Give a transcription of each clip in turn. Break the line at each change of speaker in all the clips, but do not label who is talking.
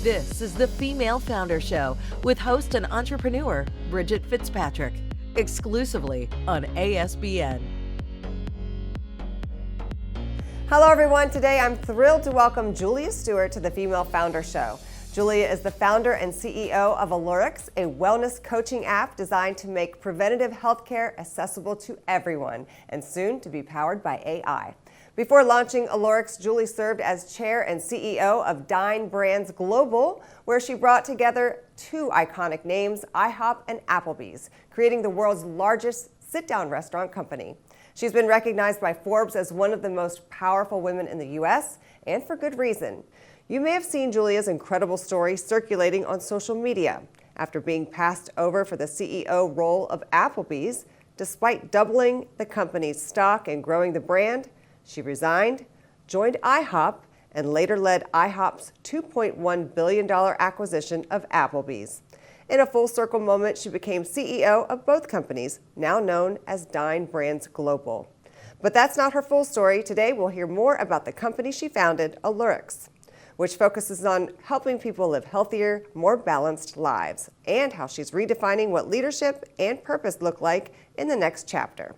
This is the Female Founder Show with host and entrepreneur Bridget Fitzpatrick, exclusively on ASBN.
Hello everyone, today I'm thrilled to welcome Julia Stewart to the Female Founder Show. Julia is the founder and CEO of Alurx, a wellness coaching app designed to make preventative healthcare accessible to everyone and soon to be powered by AI. Before launching Alurx, Julie served as chair and CEO of Dine Brands Global, where she brought together two iconic names, IHOP and Applebee's, creating the world's largest sit-down restaurant company. She's been recognized by Forbes as one of the most powerful women in the U.S., and for good reason. You may have seen Julia's incredible story circulating on social media. After being passed over for the CEO role of Applebee's, despite doubling the company's stock and growing the brand, she resigned, joined IHOP, and later led IHOP's $2.1 billion acquisition of Applebee's. In a full circle moment, she became CEO of both companies, now known as Dine Brands Global. But that's not her full story. Today, we'll hear more about the company she founded, Alurx, which focuses on helping people live healthier, more balanced lives, and how she's redefining what leadership and purpose look like in the next chapter.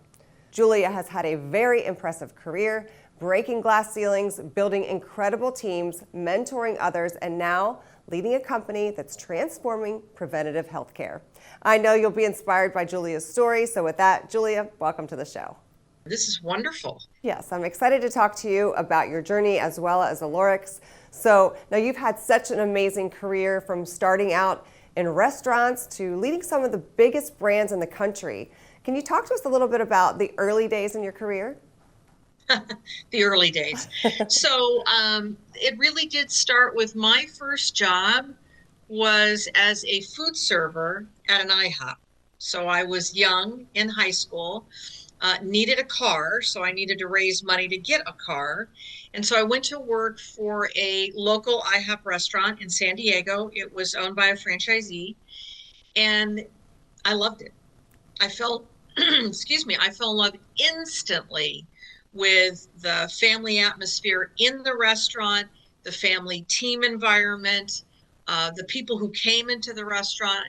Julia has had a very impressive career, breaking glass ceilings, building incredible teams, mentoring others, and now leading a company that's transforming preventative healthcare. I know you'll be inspired by Julia's story, so with that, Julia, welcome to the show.
This is wonderful.
Yes, I'm excited to talk to you about your journey as well as Alurx. So now you've had such an amazing career, from starting out in restaurants to leading some of the biggest brands in the country. Can you talk to us a little bit about the early days in your career?
The early days. So it really did start with my first job was as a food server at an IHOP. So I was young in high school, needed a car, so I needed to raise money to get a car. And so I went to work for a local IHOP restaurant in San Diego. It was owned by a franchisee, and I loved it. I fell, I fell in love instantly with the family atmosphere in the restaurant, the family team environment, the people who came into the restaurant.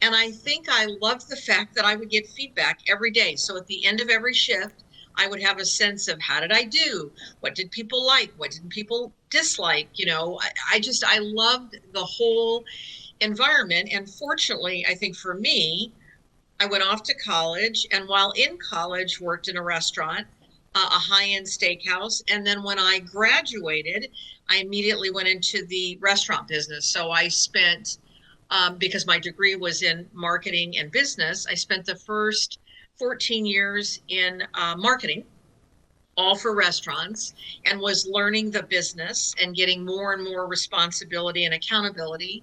And I think I loved the fact that I would get feedback every day. So at the end of every shift, I would have a sense of how did I do? What did people like? What did people dislike? You know, I loved the whole environment. And fortunately, I think for me, I went off to college, and while in college, worked in a restaurant, a high-end steakhouse. And then when I graduated, I immediately went into the restaurant business. So I spent, because my degree was in marketing and business, I spent the first 14 years in marketing, all for restaurants, and was learning the business and getting more and more responsibility and accountability.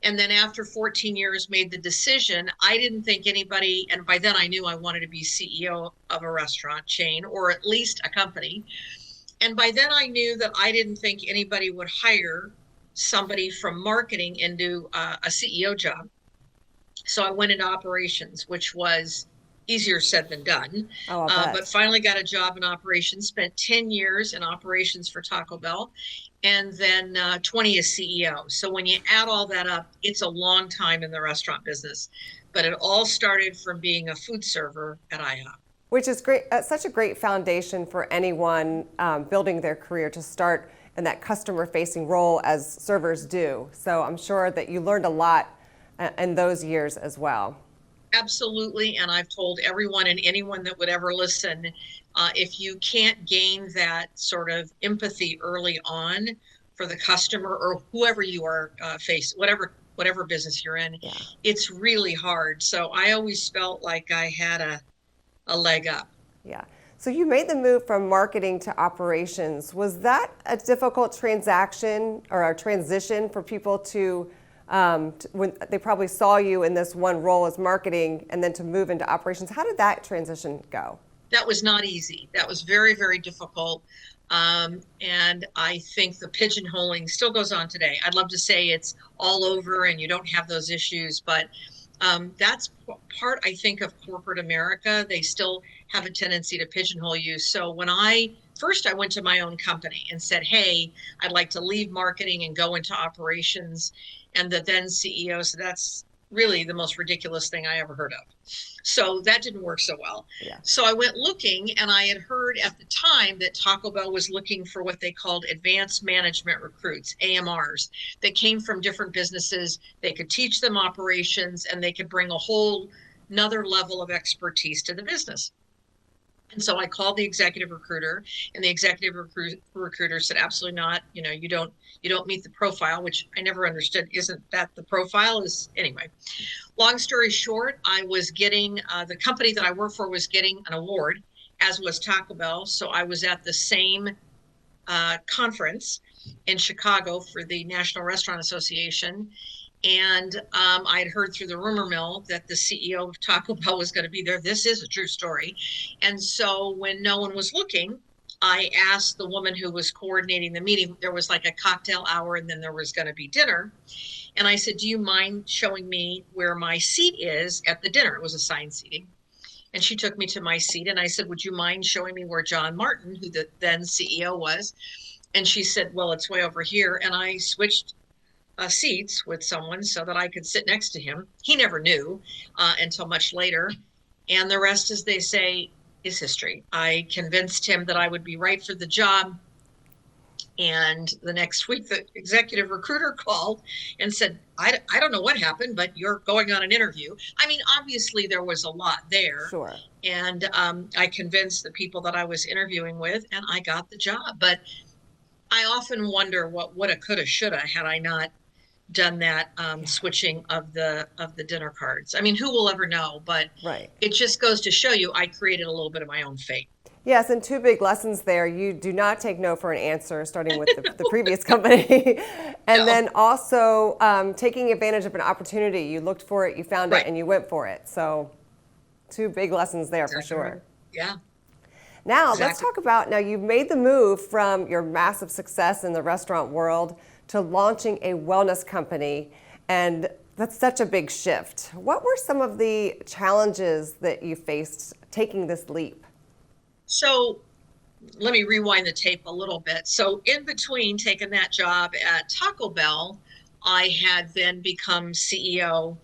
And then after 14 years, made the decision. I didn't think anybody, and by then I knew I wanted to be CEO of a restaurant chain, or at least a company. And by then I knew that I didn't think anybody would hire somebody from marketing into a CEO job. So I went into operations, which was easier said than done. But finally got a job in operations, spent 10 years in operations for Taco Bell, and then 20 as CEO. So when you add all that up, it's a long time in the restaurant business. But it all started from being a food server at IHOP.
Which is great, such a great foundation for anyone building their career, to start in that customer-facing role as servers do. So I'm sure that you learned a lot in those years as well.
Absolutely, and I've told everyone and anyone that would ever listen, if you can't gain that sort of empathy early on for the customer or whoever you are whatever business you're in, it's really hard. So I always felt like I had a leg up.
Yeah. So you made the move from marketing to operations. Was that a difficult transaction or a transition for people to when they probably saw you in this one role as marketing and then to move into operations? How did that transition go?
That was not easy. That was very, very difficult. And I think the pigeonholing still goes on today. I'd love to say it's all over and you don't have those issues, but that's part, I think, of corporate America. They still have a tendency to pigeonhole you. So when first I went to my own company and said, hey, I'd like to leave marketing and go into operations. And the then CEO said, that's really the most ridiculous thing I ever heard of. So that didn't work so well.
Yeah.
So I went looking, and I had heard at the time that Taco Bell was looking for what they called advanced management recruits, AMRs, that came from different businesses. They could teach them operations, and they could bring a whole another level of expertise to the business. And so I called the executive recruiter, and the executive recruiter said, absolutely not. You don't meet the profile, which I never understood. Isn't that the profile? Anyway, long story short, I was getting, the company that I work for was getting an award, as was Taco Bell. So I was at the same conference in Chicago for the National Restaurant Association. And I had heard through the rumor mill that the CEO of Taco Bell was going to be there. This is a true story. And so when no one was looking, I asked the woman who was coordinating the meeting, there was like a cocktail hour and then there was going to be dinner. And I said, do you mind showing me where my seat is at the dinner? It was assigned seating. And she took me to my seat, and I said, would you mind showing me where John Martin, who the then CEO was? And she said, well, it's way over here. And I switched seats with someone so that I could sit next to him. He never knew until much later. And the rest, as they say, is history. I convinced him that I would be right for the job. And the next week, the executive recruiter called and said, I don't know what happened, but you're going on an interview. I mean, obviously, there was a lot there.
Sure.
And I convinced the people that I was interviewing with, and I got the job. But I often wonder what woulda, coulda, shoulda had I not done that switching of the dinner cards. I mean, who will ever know? But
Right.
It just goes to show you I created a little bit of my own fate.
Yes, and two big lessons there. You do not take no for an answer, starting with the previous company. And
No.
then also taking advantage of an opportunity. You looked for it, you found
Right.
it, and you went for it. So two big lessons there for
Exactly
sure.
right. Yeah.
Now, let's
Exactly.
talk about, now you've made the move from your massive success in the restaurant world to launching a wellness company, and that's such a big shift. What were some of the challenges that you faced taking this leap?
So let me rewind the tape a little bit. So in between taking that job at Taco Bell, I had then become CEO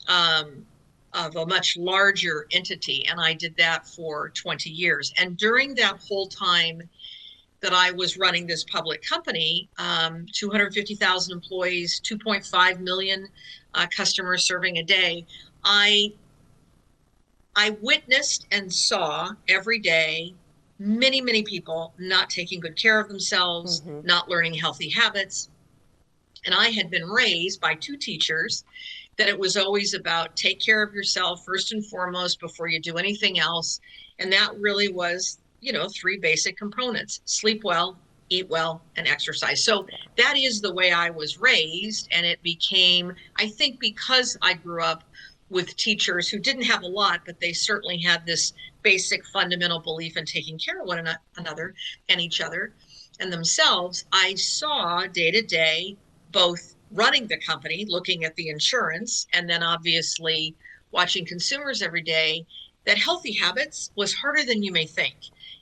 of a much larger entity, and I did that for 20 years. And during that whole time that I was running this public company, 250,000 employees, 2.5 million customers serving a day, I witnessed and saw every day many, many people not taking good care of themselves, not learning healthy habits. And I had been raised by two teachers that it was always about take care of yourself first and foremost before you do anything else. And that really was, three basic components: sleep well, eat well, and exercise. So that is the way I was raised. And it became, I think, because I grew up with teachers who didn't have a lot, but they certainly had this basic fundamental belief in taking care of one another and each other and themselves. I saw day to day, both running the company, looking at the insurance, and then obviously watching consumers every day, that healthy habits was harder than you may think.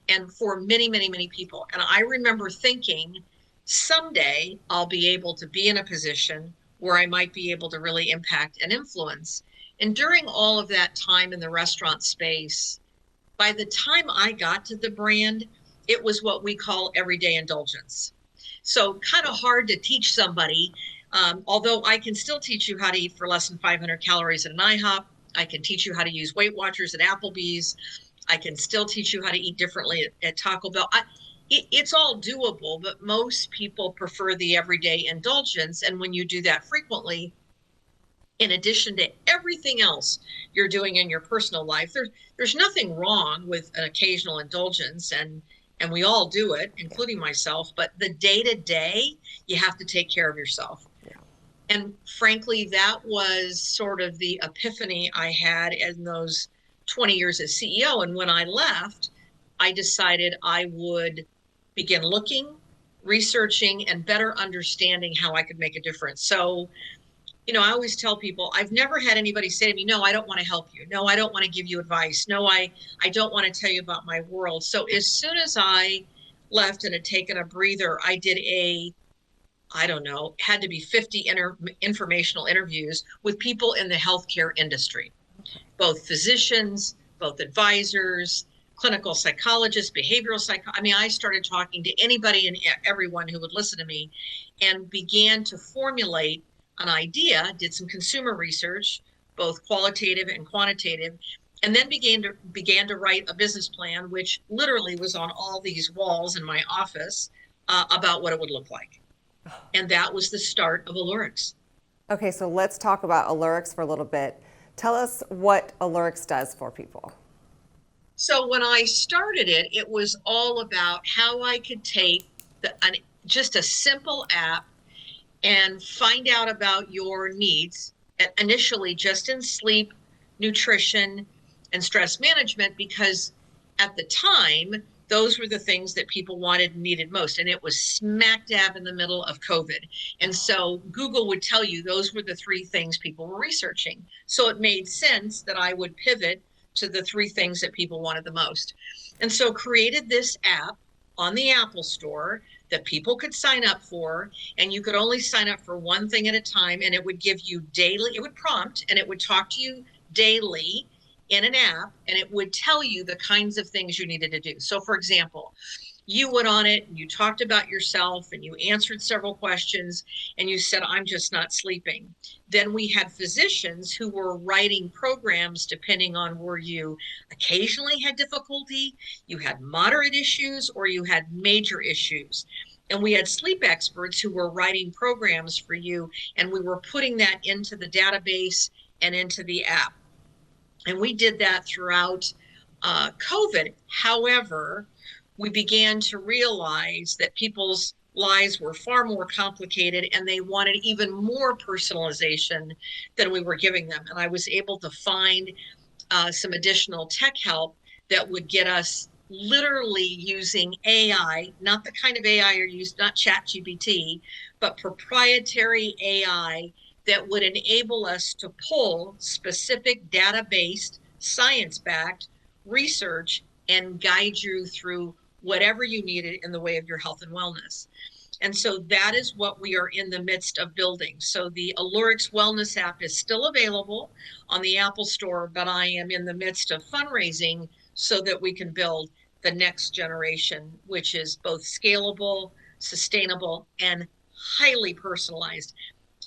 And for many, many, many people. And I remember thinking, someday I'll be able to be in a position where I might be able to really impact and influence. And during all of that time in the restaurant space, by the time I got to the brand, it was what we call everyday indulgence. So kind of hard to teach somebody, although I can still teach you how to eat for less than 500 calories at an IHOP. I can teach you how to use Weight Watchers at Applebee's. I can still teach you how to eat differently at Taco Bell. It's all doable, but most people prefer the everyday indulgence. And when you do that frequently, in addition to everything else you're doing in your personal life, there's nothing wrong with an occasional indulgence, and we all do it, including myself. But the day-to-day, you have to take care of yourself.
Yeah.
And frankly, that was sort of the epiphany I had in those 20 years as CEO. And when I left, I decided I would begin looking, researching, and better understanding how I could make a difference. So I always tell people, I've never had anybody say to me, no, I don't want to help you. No, I don't want to give you advice. No, I don't want to tell you about my world. So as soon as I left and had taken a breather, I did I don't know, had to be 50 informational interviews with people in the healthcare industry, both physicians, both advisors, clinical psychologists, behavioral psychologists. I mean, I started talking to anybody and everyone who would listen to me and began to formulate an idea, did some consumer research, both qualitative and quantitative, and then began to write a business plan, which literally was on all these walls in my office about what it would look like. And that was the start of Alurx.
Okay, so let's talk about Alurx for a little bit. Tell us what Alurx does for people.
So when I started it, it was all about how I could take just a simple app and find out about your needs, initially just in sleep, nutrition, and stress management, because at the time, those were the things that people wanted and needed most. And it was smack dab in the middle of COVID. And so Google would tell you those were the three things people were researching. So it made sense that I would pivot to the three things that people wanted the most. And so created this app on the Apple Store that people could sign up for, and you could only sign up for one thing at a time, and it would give you daily, it would prompt, and it would talk to you daily in an app, and it would tell you the kinds of things you needed to do. So for example, you went on it and you talked about yourself and you answered several questions and you said, I'm just not sleeping. Then we had physicians who were writing programs depending on where you occasionally had difficulty, you had moderate issues, or you had major issues. And we had sleep experts who were writing programs for you, and we were putting that into the database and into the app. And we did that throughout COVID. However, we began to realize that people's lives were far more complicated and they wanted even more personalization than we were giving them. And I was able to find some additional tech help that would get us literally using AI, not the kind of AI you're used, not ChatGPT, but proprietary AI that would enable us to pull specific data-based, science-backed research and guide you through whatever you needed in the way of your health and wellness. And so that is what we are in the midst of building. So the Alurx Wellness app is still available on the Apple Store, but I am in the midst of fundraising so that we can build the next generation, which is both scalable, sustainable, and highly personalized.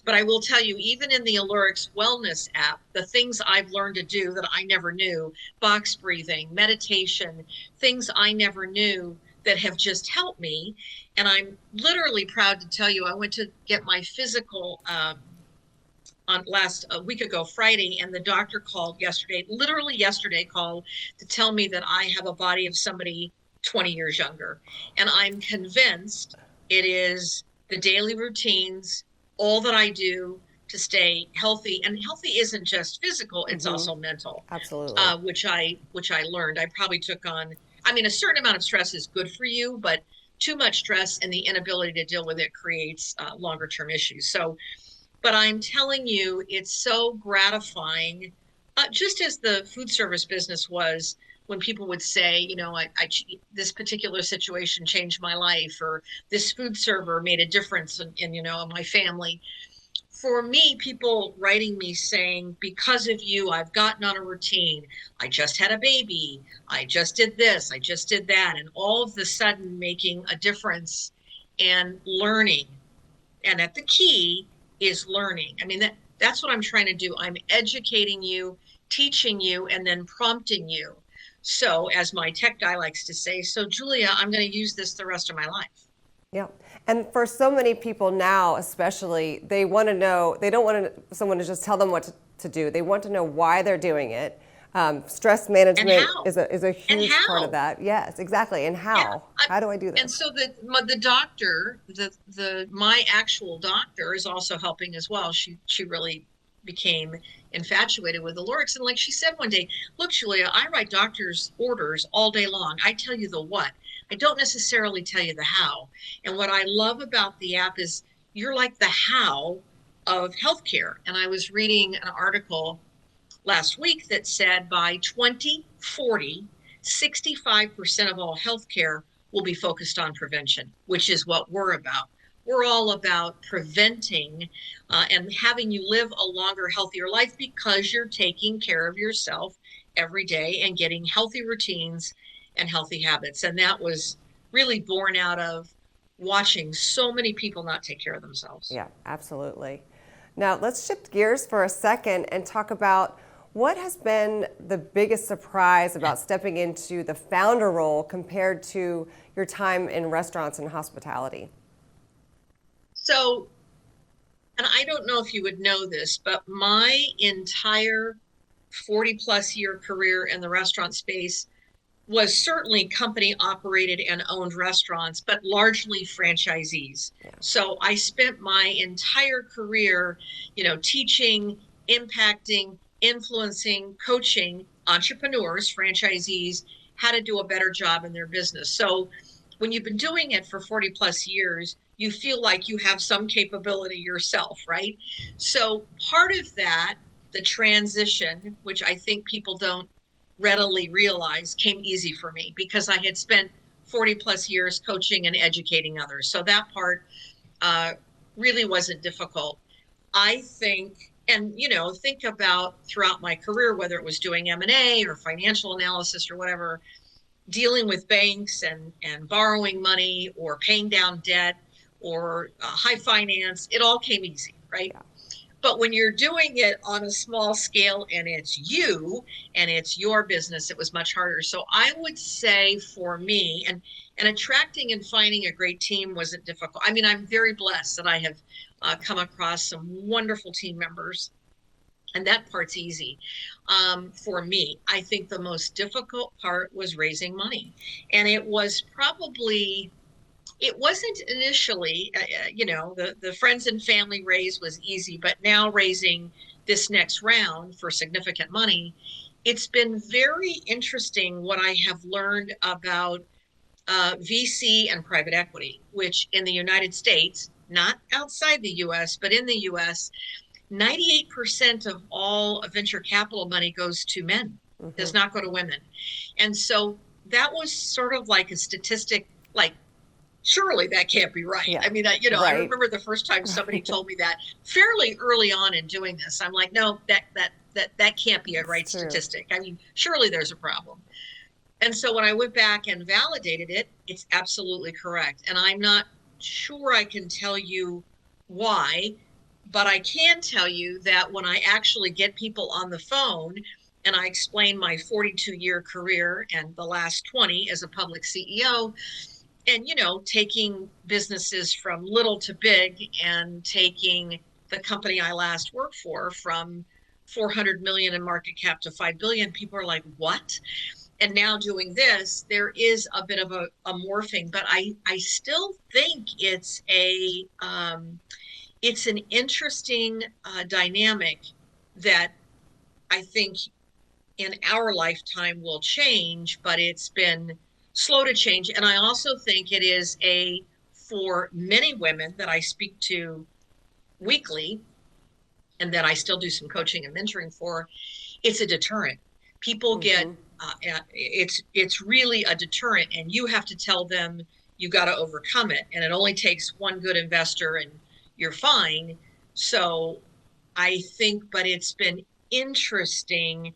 But I will tell you, even in the Alurx Wellness app, the things I've learned to do that I never knew, box breathing, meditation, things I never knew that have just helped me. And I'm literally proud to tell you, I went to get my physical a week ago, Friday, and the doctor called yesterday, literally yesterday called to tell me that I have a body of somebody 20 years younger. And I'm convinced it is the daily routines, all that I do to stay healthy. And healthy isn't just physical, it's also mental.
Absolutely.
Which I learned. I probably took on, a certain amount of stress is good for you, but too much stress and the inability to deal with it creates longer term issues. So, but I'm telling you, it's so gratifying, just as the food service business was, when people would say, this particular situation changed my life, or this food server made a difference in my family. For me, people writing me saying, because of you, I've gotten on a routine. I just had a baby. I just did this. I just did that. And all of the sudden making a difference and learning. And the key is learning. That's what I'm trying to do. I'm educating you, teaching you, and then prompting you. So as my tech guy likes to say, so Julia, I'm going to use this the rest of my life.
Yeah. And for so many people now, especially, they want to know, they don't want someone to just tell them what to do. They want to know why they're doing it. Stress management is a huge part of that. Yes, exactly. And how? Yeah. How do I do this?
And so the doctor, my actual doctor is also helping as well. She really became infatuated with Alurx. And like she said one day, look, Julia, I write doctor's orders all day long. I tell you the what. I don't necessarily tell you the how. And what I love about the app is you're like the how of healthcare. And I was reading an article last week that said by 2040, 65% of all healthcare will be focused on prevention, which is what we're about. We're all about preventing and having you live a longer, healthier life because you're taking care of yourself every day and getting healthy routines and healthy habits. And that was really born out of watching so many people not take care of themselves.
Yeah, absolutely. Now let's shift gears for a second and talk about what has been the biggest surprise about stepping into the founder role compared to your time in restaurants and hospitality?
So, and I don't know if you would know this, but my entire 40 plus year career in the restaurant space was certainly company operated and owned restaurants, but largely franchisees. Yeah. So I spent my entire career, teaching, impacting, influencing, coaching entrepreneurs, franchisees, how to do a better job in their business. So when you've been doing it for 40 plus years, you feel like you have some capability yourself, right? So part of that, the transition, which I think people don't readily realize, came easy for me because I had spent 40 plus years coaching and educating others. So that part really wasn't difficult. I think, and think about throughout my career, whether it was doing M&A or financial analysis or whatever, dealing with banks and borrowing money or paying down debt or high finance, it all came easy, right? Yeah. But when you're doing it on a small scale and it's you and it's your business, it was much harder. So I would say for me, and attracting and finding a great team wasn't difficult. I mean, I'm very blessed that I have come across some wonderful team members, and that part's easy for me. I think the most difficult part was raising money. And it was probably... It wasn't initially, the friends and family raise was easy, but now raising this next round for significant money, it's been very interesting what I have learned about VC and private equity, which in the United States, not outside the US, but in the US, 98% of all venture capital money goes to men, does not go to women. And so that was sort of like a statistic, like, surely that can't be right. Yeah. I mean, right. I remember the first time somebody told me that fairly early on in doing this. I'm like, no, that can't be a right statistic. I mean, surely there's a problem. And so when I went back and validated it, it's absolutely correct. And I'm not sure I can tell you why, but I can tell you that when I actually get people on the phone and I explain my 42-year career and the last 20 as a public CEO, and, taking businesses from little to big and taking the company I last worked for from 400 million in market cap to 5 billion, people are like, what? And now doing this, there is a bit of a morphing, but I still think it's an interesting dynamic that I think in our lifetime will change, but it's been slow to change. And I also think it is for many women that I speak to weekly and that I still do some coaching and mentoring for, it's a deterrent. People get, it's really a deterrent, and you have to tell them you got to overcome it. And it only takes one good investor and you're fine. So I think, but it's been interesting.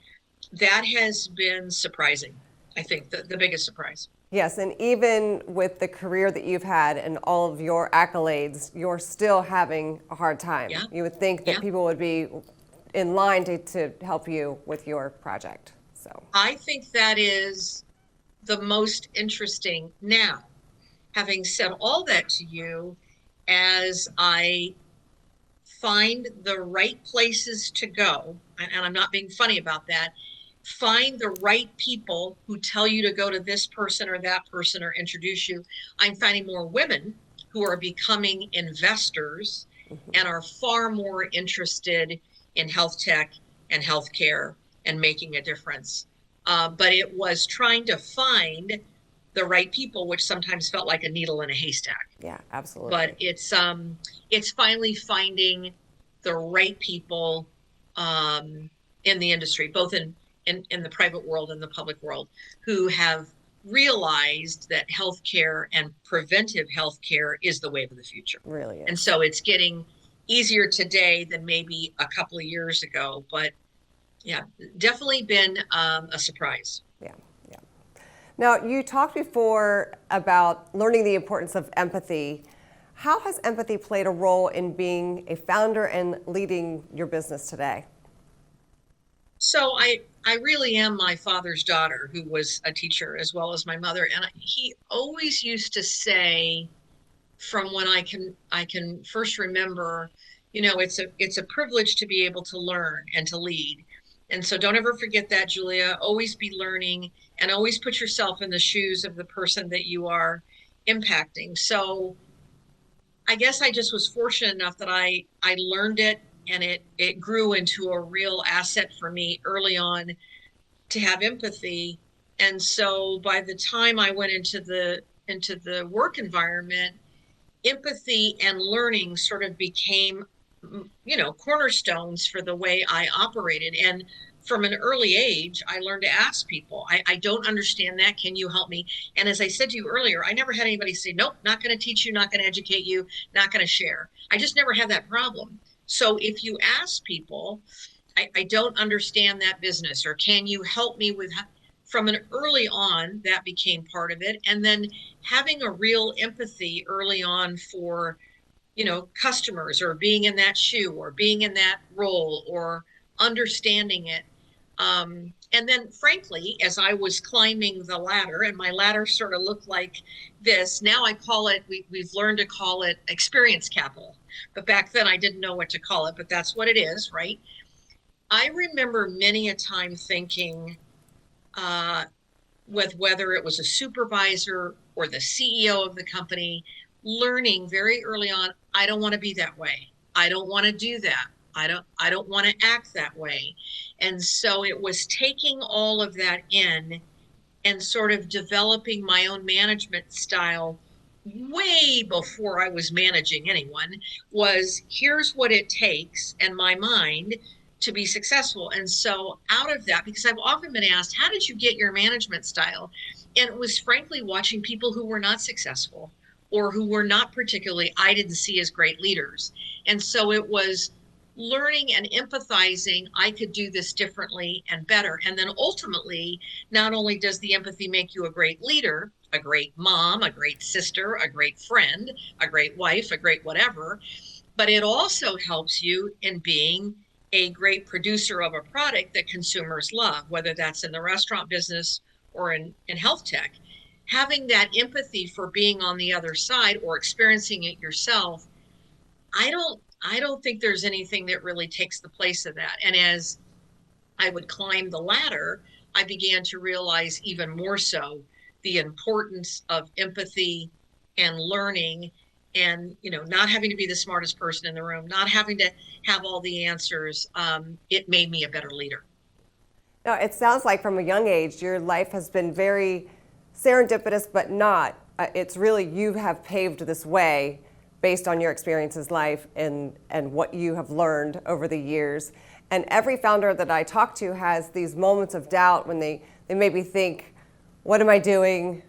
That has been surprising. I think the biggest surprise.
Yes, and even with the career that you've had and all of your accolades, you're still having a hard time. Yeah. You would think that people would be in line to help you with your project. So
I think that is the most interesting. Now, having said all that to you, as I find the right places to go, and I'm not being funny about that, find the right people who tell you to go to this person or that person or introduce you. I'm finding more women who are becoming investors and are far more interested in health tech and healthcare and making a difference. But it was trying to find the right people, which sometimes felt like a needle in a haystack.
Yeah, absolutely.
But it's finally finding the right people in the industry, both in the private world and the public world, who have realized that healthcare and preventive healthcare is the wave of the future.
Really is.
And so it's getting easier today than maybe a couple of years ago, but yeah, definitely been a surprise.
Yeah, yeah. Now, you talked before about learning the importance of empathy. How has empathy played a role in being a founder and leading your business today?
So I really am my father's daughter, who was a teacher as well as my mother. And he always used to say, from when I can first remember, it's a privilege to be able to learn and to lead. And so don't ever forget that, Julia. Always be learning and always put yourself in the shoes of the person that you are impacting. So I guess I just was fortunate enough that I learned it, and it grew into a real asset for me early on to have empathy. And so by the time I went into the work environment, empathy and learning sort of became, cornerstones for the way I operated. And from an early age, I learned to ask people, I don't understand that. Can you help me? And as I said to you earlier, I never had anybody say, nope, not going to teach you, not going to educate you, not going to share. I just never had that problem. So if you ask people, I don't understand that business, or can you help me with, from an early on, that became part of it. And then having a real empathy early on for, customers, or being in that shoe, or being in that role, or understanding it. And then frankly, as I was climbing the ladder, and my ladder sort of looked like this, now I call it, we've learned to call it experience capital. But back then I didn't know what to call it, but that's what it is, right? I remember many a time thinking, with whether it was a supervisor or the CEO of the company, learning very early on, I don't want to be that way. I don't want to do that. I don't want to act that way. And so it was taking all of that in and sort of developing my own management style way before I was managing anyone, was here's what it takes in my mind to be successful. And so out of that, because I've often been asked, how did you get your management style? And it was frankly watching people who were not successful, or who were not particularly, I didn't see as great leaders. And so it was learning and empathizing, I could do this differently and better. And then ultimately, not only does the empathy make you a great leader, a great mom, a great sister, a great friend, a great wife, a great whatever, but it also helps you in being a great producer of a product that consumers love, whether that's in the restaurant business or in health tech. Having that empathy for being on the other side or experiencing it yourself, I don't think there's anything that really takes the place of that. And as I would climb the ladder, I began to realize even more so the importance of empathy and learning, and not having to be the smartest person in the room, not having to have all the answers. It made me a better leader.
Now, it sounds like from a young age, your life has been very serendipitous, but not. It's really, you have paved this way based on your experiences, life, and what you have learned over the years. And every founder that I talk to has these moments of doubt when they maybe think, what am I doing?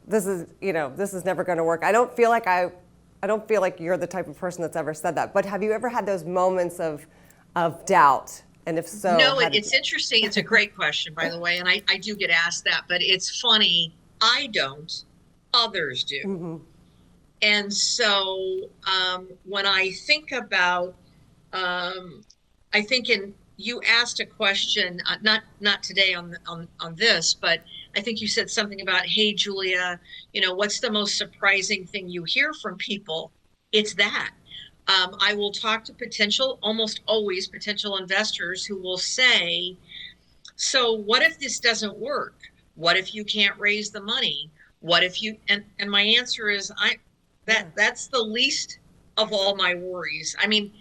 This is never going to work. I don't feel like you're the type of person that's ever said that. But have you ever had those moments of doubt? And if so,
no, it's interesting. It's a great question, by the way. And I do get asked that, but it's funny. I don't, others do. Mm-hmm. And so when I think about, you asked a question, not today on this, but I think you said something about, hey, Julia, what's the most surprising thing you hear from people? It's that. I will talk to almost always potential investors who will say, so what if this doesn't work? What if you can't raise the money? What if you, and my answer is, that's the least of all my worries. I mean,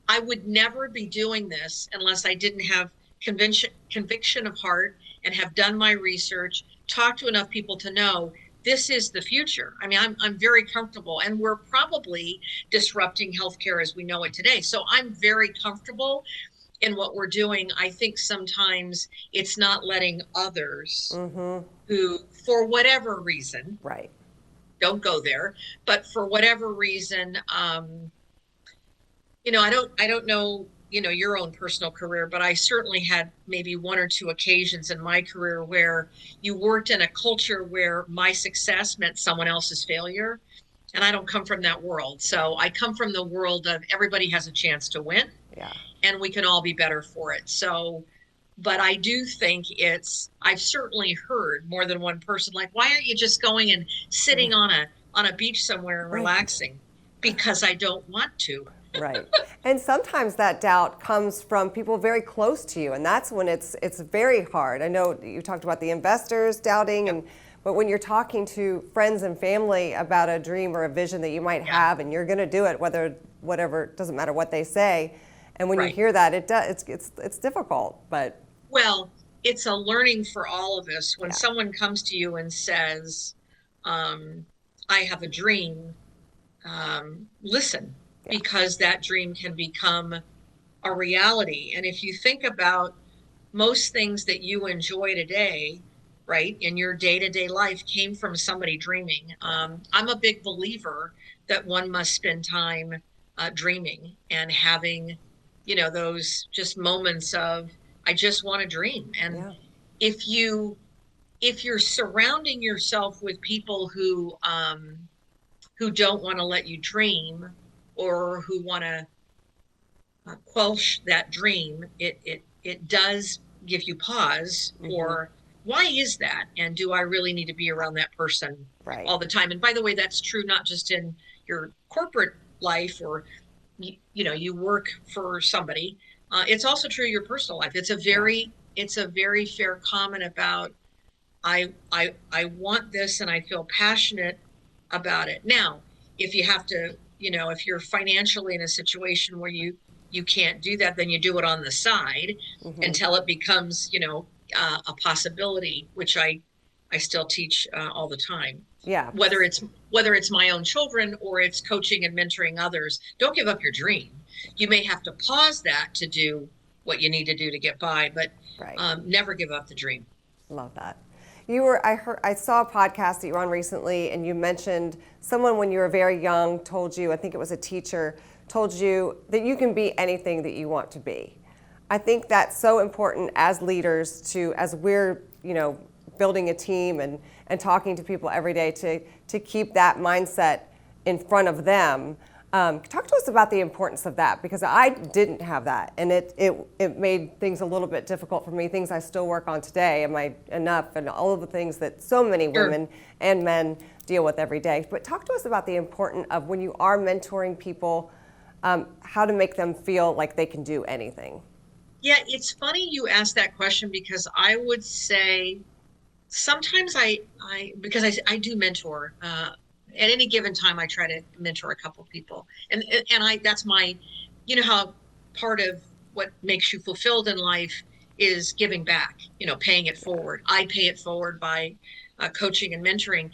I would never be doing this unless I didn't have conviction of heart and have done my research, talked to enough people to know this is the future. I mean, I'm very comfortable, and we're probably disrupting healthcare as we know it today. So I'm very comfortable in what we're doing. I think sometimes it's not letting others who, for whatever reason,
Right.
don't go there, but for whatever reason, I don't know, your own personal career, but I certainly had maybe one or two occasions in my career where you worked in a culture where my success meant someone else's failure. And I don't come from that world. So I come from the world of everybody has a chance to win.
Yeah.
And we can all be better for it. So, but I do think I've certainly heard more than one person like, why aren't you just going and sitting on a beach somewhere and relaxing? Because I don't want to.
Right. And sometimes that doubt comes from people very close to you, and that's when it's very hard. I know you talked about the investors doubting, but when you're talking to friends and family about a dream or a vision that you might have, and you're going to do it, whatever, doesn't matter what they say, and when you hear that, it's difficult. But
it's a learning for all of us. When someone comes to you and says, "I have a dream," listen. Because that dream can become a reality. And if you think about most things that you enjoy today, right, in your day-to-day life came from somebody dreaming. I'm a big believer that one must spend time dreaming and having, those just moments of, I just want to dream. And if you're surrounding yourself with people who don't want to let you dream, or who want to quelch that dream, it does give you pause for, why is that? And do I really need to be around that person all the time? And by the way, that's true not just in your corporate life or, you work for somebody. It's also true in your personal life. It's a very fair comment about, I want this and I feel passionate about it. Now, if you have to, if you're financially in a situation where you can't do that, then you do it on the side until it becomes, a possibility, which I still teach all the time.
Yeah.
Whether it's my own children or it's coaching and mentoring others, don't give up your dream. You may have to pause that to do what you need to do to get by, but never give up the dream.
Love that. I saw a podcast that you were on recently, and you mentioned someone when you were very young told you, I think it was a teacher, told you that you can be anything that you want to be. I think that's so important as leaders as we're, building a team and talking to people every day to keep that mindset in front of them. Talk to us about the importance of that, because I didn't have that, and it made things a little bit difficult for me, things I still work on today. Am I enough? And all of the things that so many women and men deal with every day. But talk to us about the importance of when you are mentoring people, how to make them feel like they can do anything.
Yeah, it's funny you asked that question, because I would say sometimes because I do mentor, at any given time, I try to mentor a couple of people, and that's my, how part of what makes you fulfilled in life is giving back, paying it forward. I pay it forward by coaching and mentoring,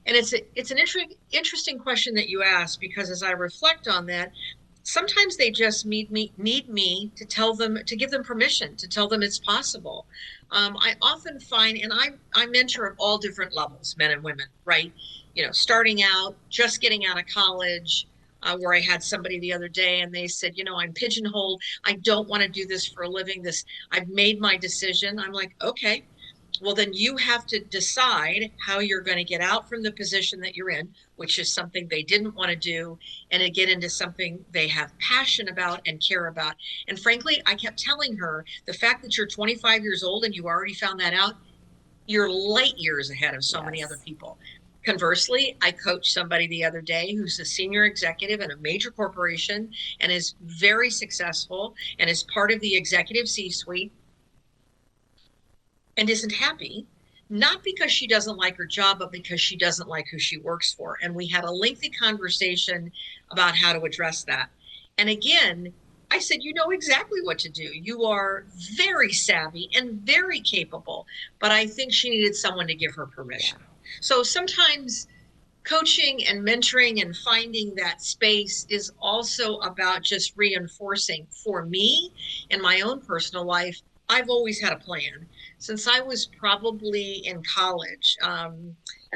and it's an interesting question that you asked, because as I reflect on that, sometimes they just need me to give them permission, to tell them it's possible. I often find, and I mentor at all different levels, men and women, right? Starting out, just getting out of college, where I had somebody the other day and they said, I'm pigeonholed. I don't want to do this for a living. I've made my decision. I'm like, okay, well, then you have to decide how you're going to get out from the position that you're in, which is something they didn't want to do, and to get into something they have passion about and care about. And frankly, I kept telling her, the fact that you're 25 years old and you already found that out, you're light years ahead of so many other people. Conversely, I coached somebody the other day who's a senior executive in a major corporation and is very successful and is part of the executive C-suite and isn't happy, not because she doesn't like her job, but because she doesn't like who she works for. And we had a lengthy conversation about how to address that. And again, I said, you know exactly what to do. You are very savvy and very capable, but I think she needed someone to give her permission. So sometimes coaching and mentoring and finding that space is also about just reinforcing. For me, in my own personal life, I've always had a plan since I was probably in college.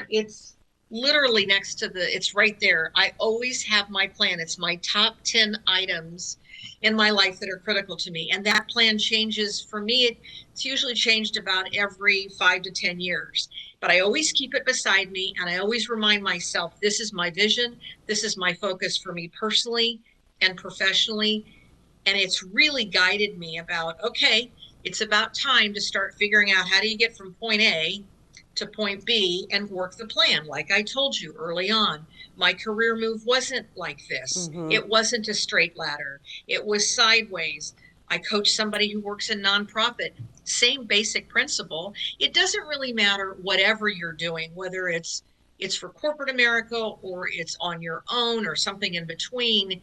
It's literally next to it's right there. I always have my plan. It's my top 10 items in my life that are critical to me. And that plan changes for me. It's usually changed about every 5 to 10 years. But I always keep it beside me, and I always remind myself, this is my vision. This is my focus for me personally and professionally. And it's really guided me about, okay, it's about time to start figuring out how do you get from point A to point B and work the plan. Like I told you early on, my career move wasn't like this. It wasn't a straight ladder. It was sideways. I coach somebody who works in nonprofit. Same basic principle. It doesn't really matter whatever you're doing, whether it's for corporate America or it's on your own or something in between.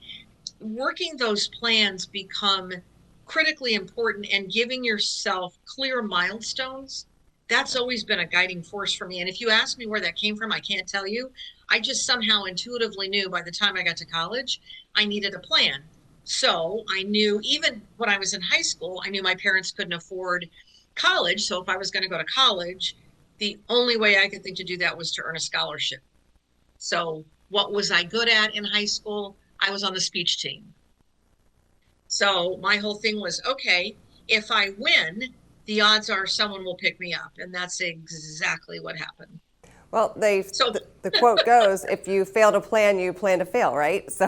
Working those plans become critically important, and giving yourself clear milestones. That's always been a guiding force for me. And if you ask me where that came from, I can't tell you. I just somehow intuitively knew by the time I got to college, I needed a plan. So I knew, even when I was in high school, I knew my parents couldn't afford college. So if I was going to go to college, the only way I could think to do that was to earn a scholarship. So what was I good at in high school? I was on the speech team. So my whole thing was, okay, if I win, the odds are someone will pick me up. And that's exactly what happened.
Well, the quote goes, if you fail to plan, you plan to fail, right? So,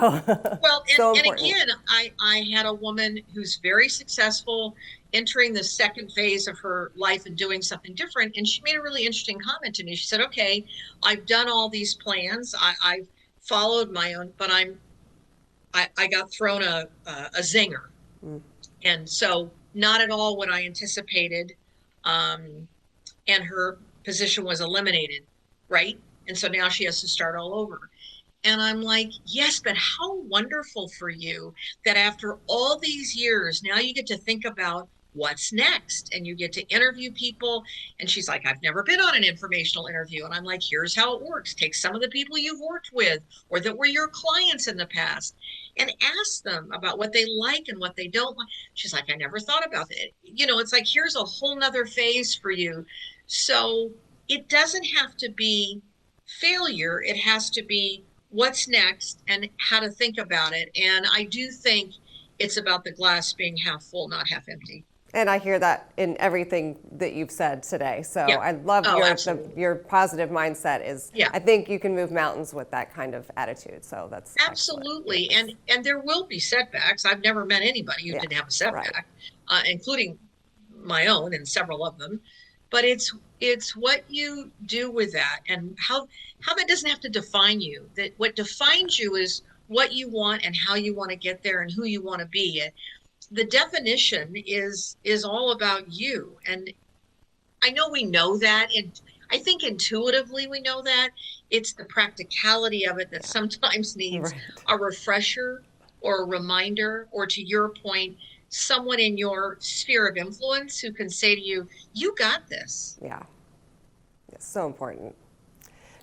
well,
so
and again, I had a woman who's very successful entering the second phase of her life and doing something different. And she made a really interesting comment to me. She said, okay, I've done all these plans. I've followed my own, but I got thrown a zinger. And so not at all what I anticipated. And her position was eliminated. Right. And so now she has to start all over. And I'm like, yes, but how wonderful for you that after all these years, now you get to think about what's next and you get to interview people. And she's like, I've never been on an informational interview. And I'm like, here's how it works. Take some of the people you've worked with or that were your clients in the past and ask them about what they like and what they don't like. She's like, I never thought about it. You know, it's like, here's a whole nother phase for you. So it doesn't have to be failure. It has to be what's next and how to think about it. And I do think it's about the glass being half full, not half empty.
And I hear that in everything that you've said today. So yeah. I love your positive mindset is, I think you can move mountains with that kind of attitude. So that's
absolutely. And there will be setbacks. I've never met anybody who didn't have a setback, including my own and several of them. But it's what you do with that and how that doesn't have to define you. That what defines you is what you want and how you want to get there and who you want to be. The definition is all about you. And I know we know that, and I think intuitively we know that. It's the practicality of it that sometimes needs a refresher or a reminder, or to your point, someone in your sphere of influence who can say to you, you got this.
Yeah, it's so important.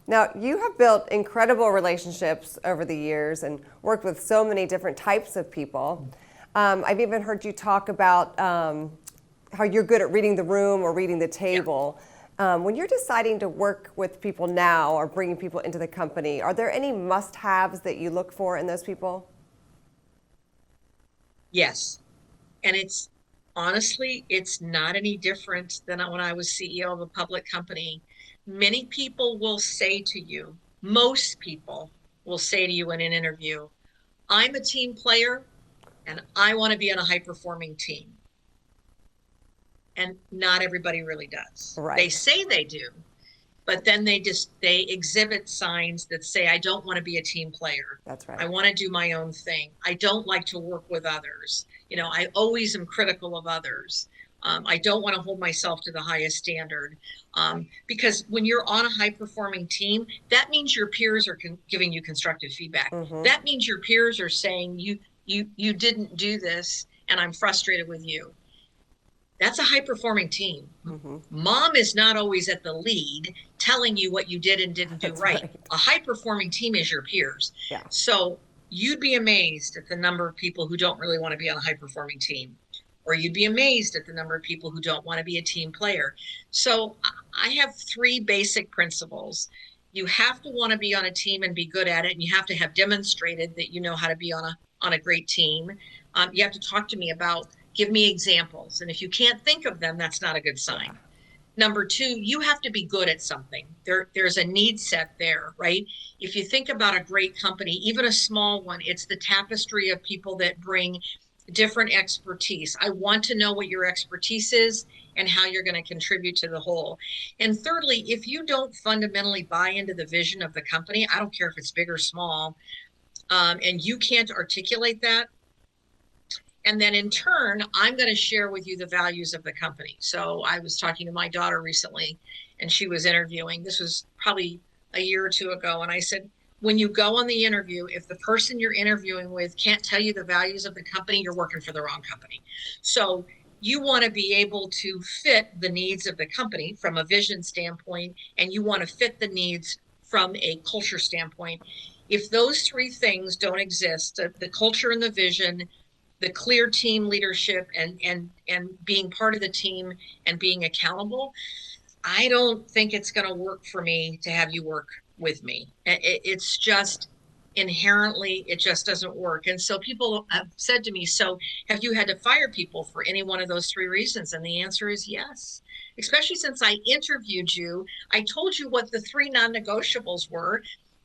Now, you have built incredible relationships over the years and worked with so many different types of people. I've even heard you talk about how you're good at reading the room or reading the table. When you're deciding to work with people now or bringing people into the company, are there any must-haves that you look for in those people?
Yes. And it's honestly, it's not any different than when I was CEO of a public company. Many people will say to you, most people will say to you in an interview, I'm a team player and I want to be on a high-performing team. And not everybody really does.
Right.
They say they do, but then they exhibit signs that say, I don't want to be a team player.
That's right.
I want to do my own thing. I don't like to work with others. You know, I always am critical of others. I don't want to hold myself to the highest standard. Because when you're on a high-performing team, that means your peers are giving you constructive feedback. That means your peers are saying, you didn't do this, and I'm frustrated with you. That's a high-performing team. Mom is not always at the lead. telling you what you did and didn't do right. A high-performing team is your peers.
Yeah.
So you'd be amazed at the number of people who don't really want to be on a high-performing team, or you'd be amazed at the number of people who don't want to be a team player. So I have 3 basic principles. You have to want to be on a team and be good at it, and you have to have demonstrated that you know how to be on a great team. You have to talk to me about, give me examples, and if you can't think of them, that's not a good sign. Yeah. Number 2, you have to be good at something. There's a need set there, right? If you think about a great company, even a small one, it's the tapestry of people that bring different expertise. I want to know what your expertise is and how you're going to contribute to the whole. And thirdly, if you don't fundamentally buy into the vision of the company, I don't care if it's big or small, and you can't articulate that, and then in turn, I'm going to share with you the values of the company. So I was talking to my daughter recently, and she was interviewing. This was probably a year or 2 ago. And I said, when you go on the interview, if the person you're interviewing with can't tell you the values of the company, you're working for the wrong company. So you want to be able to fit the needs of the company from a vision standpoint, and you want to fit the needs from a culture standpoint. If those 3 things don't exist, the culture and the vision, the clear team leadership, and being part of the team and being accountable, I don't think it's going to work for me to have you work with me. It's just inherently, it just doesn't work. And so people have said to me, so have you had to fire people for any one of those 3 reasons? And the answer is yes. Especially since I interviewed you, I told you what the 3 non-negotiables were,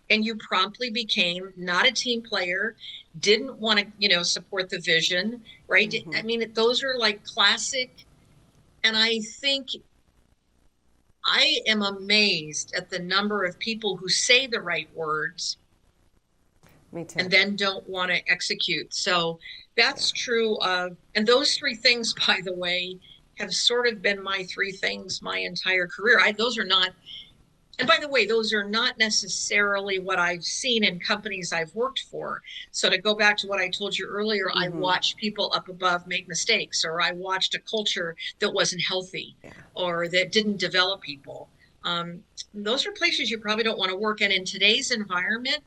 and you promptly became not a team player, didn't want to, support the vision, right? Mm-hmm. I mean, those are like classic. And I think I am amazed at the number of people who say the right words,
me too,
and then don't want to execute. So that's true of, and those 3 things, by the way, have sort of been my 3 things my entire career. Those are not, and by the way, those are not necessarily what I've seen in companies I've worked for. So to go back to what I told you earlier, mm-hmm. I watched people up above make mistakes, or I watched a culture that wasn't healthy, or that didn't develop people. Those are places you probably don't want to work. And in today's environment,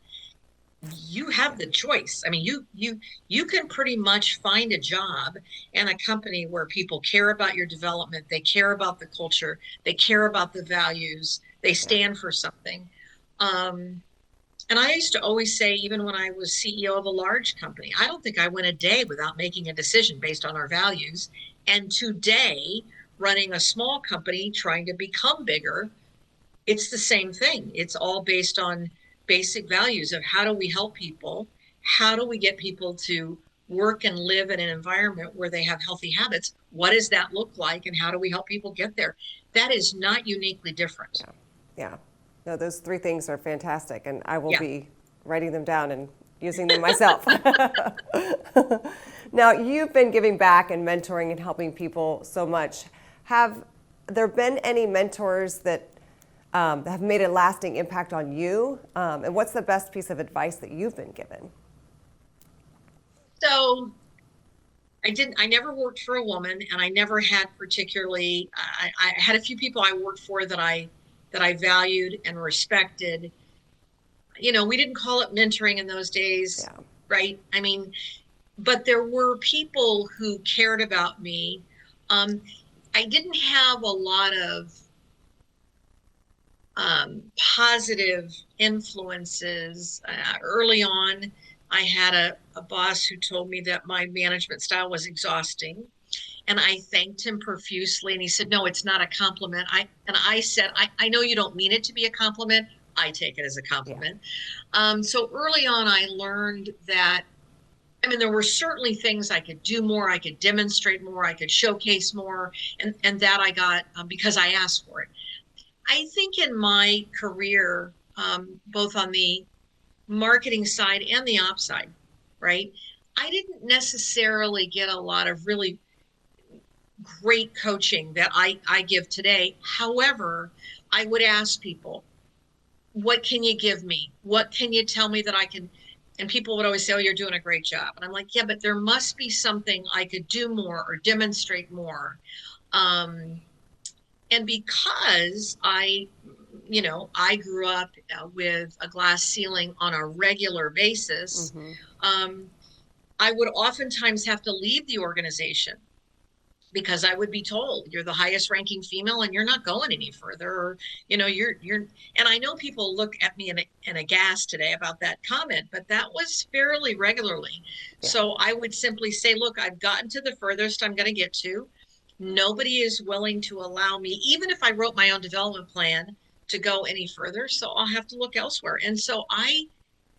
you have the choice. I mean, you can pretty much find a job and a company where people care about your development, they care about the culture, they care about the values, they stand for something. And I used to always say, even when I was CEO of a large company, I don't think I went a day without making a decision based on our values. And today, running a small company, trying to become bigger, it's the same thing. It's all based on basic values of how do we help people? How do we get people to work and live in an environment where they have healthy habits? What does that look like? And how do we help people get there? That is not uniquely different.
Yeah. No, those 3 things are fantastic. And I will be writing them down and using them myself. Now, you've been giving back and mentoring and helping people so much. Have there been any mentors that have made a lasting impact on you? And what's the best piece of advice that you've been given?
So I never worked for a woman, and I never had particularly, I had a few people I worked for that I valued and respected. We didn't call it mentoring in those days, right? I mean, but there were people who cared about me. I didn't have a lot of positive influences. Early on, I had a boss who told me that my management style was exhausting, and I thanked him profusely, and he said, no, it's not a compliment. I said, I know you don't mean it to be a compliment. I take it as a compliment. So early on, I learned that, there were certainly things I could do more, I could demonstrate more, I could showcase more, and that I got because I asked for it. I think in my career, both on the marketing side and the ops side, right, I didn't necessarily get a lot of really great coaching that I give today. However, I would ask people, what can you give me? What can you tell me that I can? And people would always say, oh, you're doing a great job. And I'm like, yeah, but there must be something I could do more or demonstrate more. And because I I grew up with a glass ceiling on a regular basis. I would oftentimes have to leave the organization because I would be told you're the highest ranking female and you're not going any further, or and I know people look at me in aghast today about that comment, but that was fairly regularly.
Yeah.
So I would simply say, look, I've gotten to the furthest I'm going to get to. Nobody is willing to allow me, even if I wrote my own development plan, to go any further. So I'll have to look elsewhere. And so I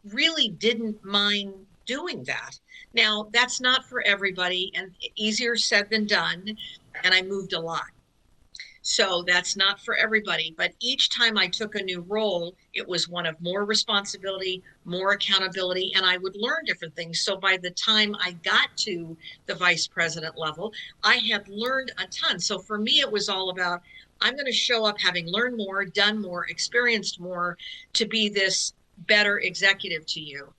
really didn't mind doing that. Now, that's not for everybody, and easier said than done. And I moved a lot. So that's not for everybody. But each time I took a new role, it was one of more responsibility, more accountability, and I would learn different things. So by the time I got to the vice president level, I had learned a ton. So for me, it was all about, I'm going to show up having learned more, done more, experienced more, to be this better executive to you.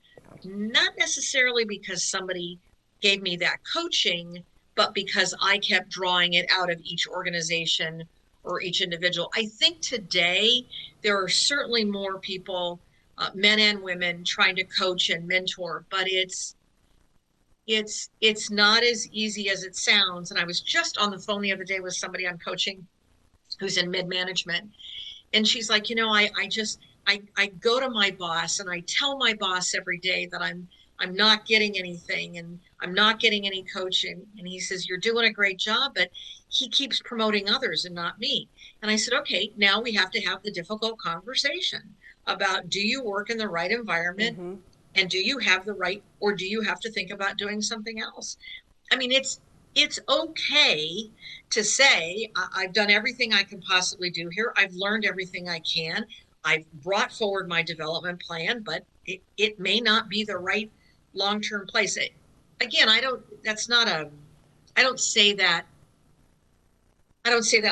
Not necessarily because somebody gave me that coaching, but because I kept drawing it out of each organization or each individual. I think today there are certainly more people, men and women, trying to coach and mentor, but it's not as easy as it sounds. And I was just on the phone the other day with somebody I'm coaching who's in mid-management, and she's like, I go to my boss and I tell my boss every day that I'm not getting anything and I'm not getting any coaching. And he says, you're doing a great job, but he keeps promoting others and not me. And I said, okay, now we have to have the difficult conversation about, do you work in the right environment? And do you have the right, or do you have to think about doing something else? I mean, it's okay to say, I've done everything I can possibly do here. I've learned everything I can. I've brought forward my development plan, but it may not be the right long-term place. Again, I don't say that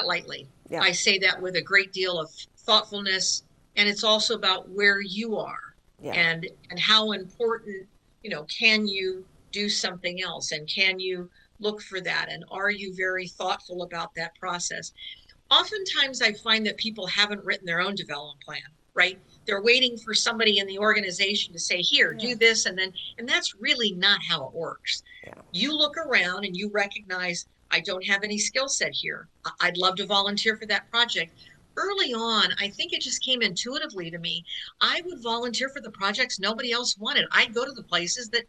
lightly.
Yeah.
I say that with a great deal of thoughtfulness, and it's also about where you are.
Yeah.
And how important, can you do something else, and can you look for that, and are you very thoughtful about that process? Oftentimes I find that people haven't written their own development plan, right? They're waiting for somebody in the organization to say, here, do this, and that's really not how it works.
Yeah.
You look around and you recognize, I don't have any skill set here. I'd love to volunteer for that project. Early on, I think it just came intuitively to me. I would volunteer for the projects nobody else wanted. I'd go to the places that,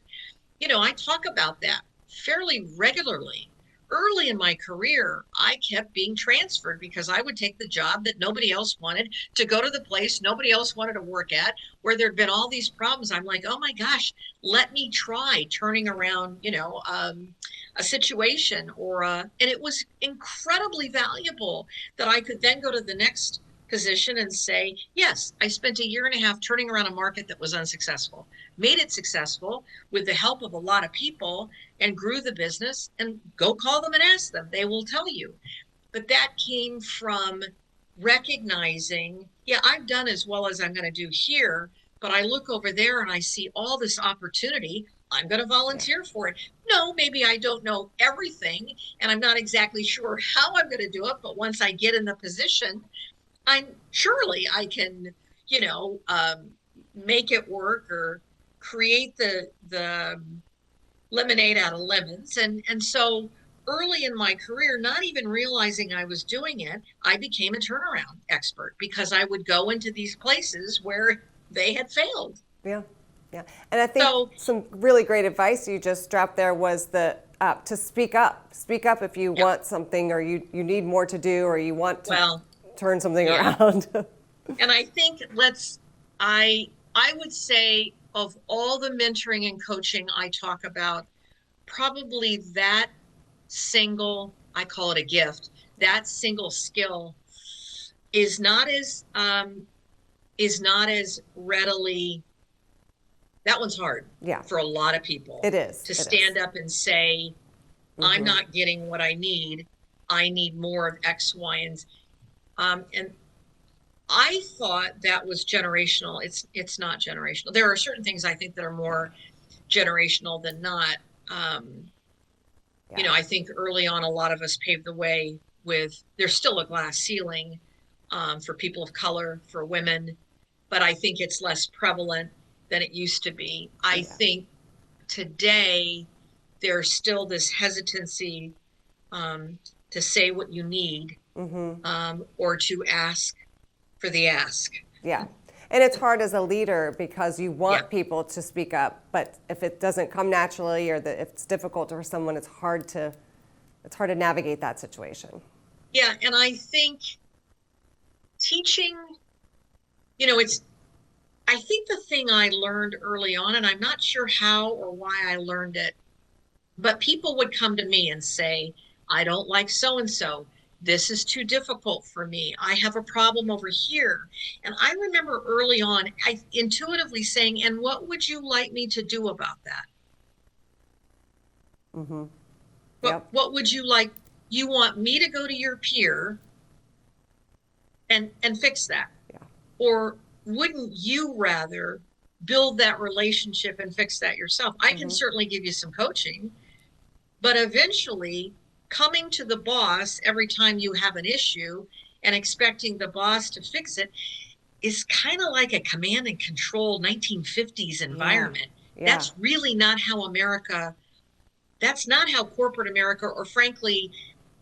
I talk about that fairly regularly. Early in my career, I kept being transferred because I would take the job that nobody else wanted, to go to the place nobody else wanted to work at, where there'd been all these problems. I'm like, oh my gosh, let me try turning around, a situation, and it was incredibly valuable that I could then go to the next position and say, yes, I spent a year and a half turning around a market that was unsuccessful, made it successful with the help of a lot of people, and grew the business. And go call them and ask them, they will tell you. But that came from recognizing, I've done as well as I'm going to do here, but I look over there and I see all this opportunity. I'm going to volunteer for it. No, maybe I don't know everything and I'm not exactly sure how I'm going to do it, but once I get in the position, I can, make it work, or create the lemonade out of lemons. And so early in my career, not even realizing I was doing it, I became a turnaround expert because I would go into these places where they had failed.
Yeah. Yeah. And I think some really great advice you just dropped there was to speak up. Speak up if you want something, or you need more to do, or you want to turn something around.
And I think I would say, of all the mentoring and coaching I talk about, probably that single, I call it a gift, that single skill is not as readily, that one's hard for a lot of people.
It is.
To stand up and say, I'm not getting what I need more of X, Y, and I thought that was generational. It's not generational. There are certain things I think that are more generational than not. I think early on, a lot of us paved the way with, there's still a glass ceiling. for people of color, for women, but I think it's less prevalent than it used to be. I think today there's still this hesitancy to say what you need, or to ask for the ask.
Yeah. And it's hard as a leader because you want
Yeah.
people to speak up, but if it doesn't come naturally or if it's difficult for someone, it's hard to navigate that situation.
Yeah, and I think teaching, I think the thing I learned early on, and I'm not sure how or why I learned it, but people would come to me and say, I don't like so-and-so. This is too difficult for me. I have a problem over here. And I remember early on, I intuitively saying, and what would you like me to do about that? What would you like? You want me to go to your peer and fix that?
Yeah.
Or wouldn't you rather build that relationship and fix that yourself? I can certainly give you some coaching, but eventually coming to the boss every time you have an issue and expecting the boss to fix it is kind of like a command and control 1950s environment.
Yeah.
That's really not how that's not how corporate America, or frankly,